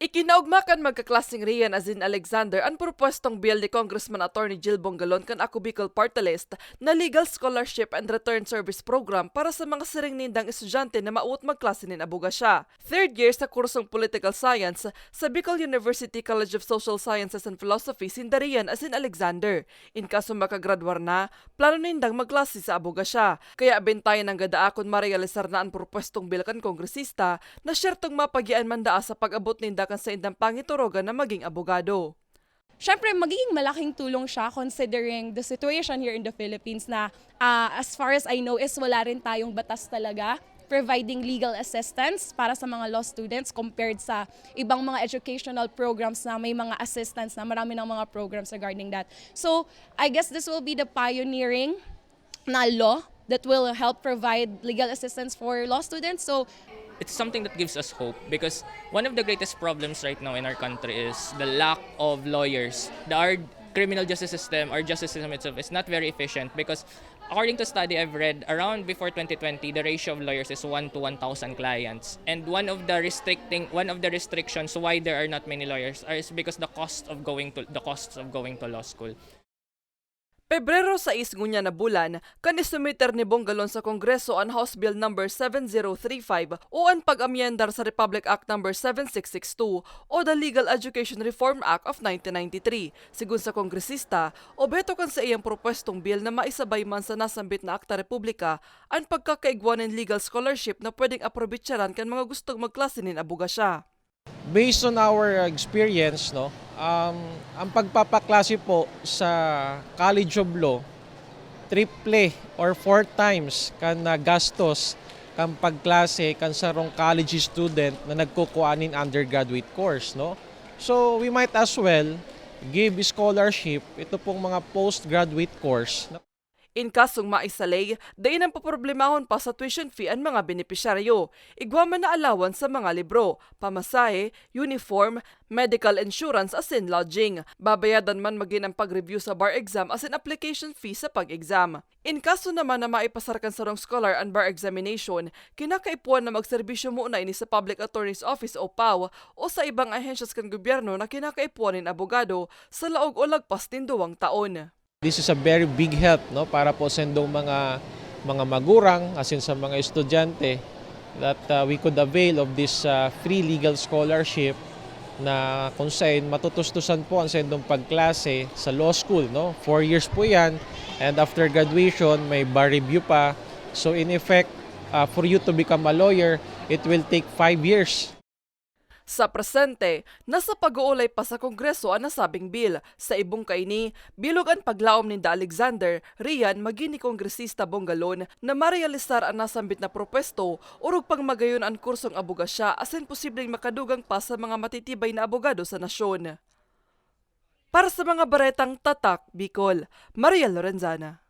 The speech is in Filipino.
Ikinaugmakan magkaklaseng Rian Azin Alexander ang propwestong bill ni Congressman Attorney Jill Bongalon kan Ako Bicol Party List na Legal Scholarship and Return Service Program para sa mga siring nindang estudyante na mauot magklase nin abogasya. Third year sa kursong Political Science sa Bicol University College of Social Sciences and Philosophy sinda Rian Azin Alexander. In kaso makagradwar na, plano nindang magklase sa abogasya. Kaya bentayan ng gadaakon marealisar na ang propwestong bill kan kongresista na syertong mapagyan mandaa sa pag-abot ninda kan sa indang pangiturogan na maging abogado. Siyempre, magiging malaking tulong siya considering the situation here in the Philippines na as far as I know is wala rin tayong batas talaga providing legal assistance para sa mga law students compared sa ibang mga educational programs na may mga assistance na marami ng mga programs regarding that. So, I guess this will be the pioneering na law that will help provide legal assistance for law students. So, it's something that gives us hope because one of the greatest problems right now in our country is the lack of lawyers. Our criminal justice system, our justice system itself is not very efficient because according to study I've read, around before 2020, the ratio of lawyers is 1 to 1,000 clients. And one of the restrictions why there are not many lawyers is because the costs of going to law school. Pebrero 6 ngunya na bulan, kanisumiter ni Bongalon sa Kongreso ang House Bill No. 7035 o ang pag-amyendar sa Republic Act No. 7662 o the Legal Education Reform Act of 1993. Sigun sa kongresista, objeto kan sa iyang propwestong bill na maisabay man sa nasambit na Akta Republika ang pagkakaigwan ng legal scholarship na pwedeng aprobitsaran kan mga gustong magklase nin abogasya. Based on our experience, ang pagpapaklase po sa College of Law, triple or 4 times kan gastos kan pagklase kan sarong college student na nagkukuanin undergraduate course. So we might as well give scholarship ito pong mga postgraduate course. In kasong maisalay, dain ang paproblemahon pa sa tuition fee ang mga benepisyaryo. Igwaman na alawan sa mga libro, pamasahe, uniform, medical insurance asin lodging. Babayadan man maging ang pag-review sa bar exam asin application fee sa pag-exam. In kaso naman na maipasarkan sa wrong scholar ang bar examination, kinakaipuan na magserbisyo muna ini sa Public Attorney's Office o PAW o sa ibang ahensyas kan gobyerno na kinakaipuan nin abogado sa laog o lagpas nin 2 taon. This is a very big help para po sa indong mga magurang asin sa mga estudyante that we could avail of this free legal scholarship na kung saan matutustusan po ang sa indong pagklase sa law school. 4 years po yan and after graduation may bar review pa. So in effect, for you to become a lawyer, it will take 5 years. Sa presente, nasa pag-uulay pa sa Kongreso ang nasabing bill. Sa ibong kaini, bilog ang paglaom ni Alexander, Rian maging ni Kongresista Bongalon na marealisar ang nasambit na propwesto urog pang magayon ang kursong abogasya asin posibleng makadugang pa sa mga matitibay na abogado sa nasyon. Para sa mga baretang Tatak, Bicol, Maria Lorenzana.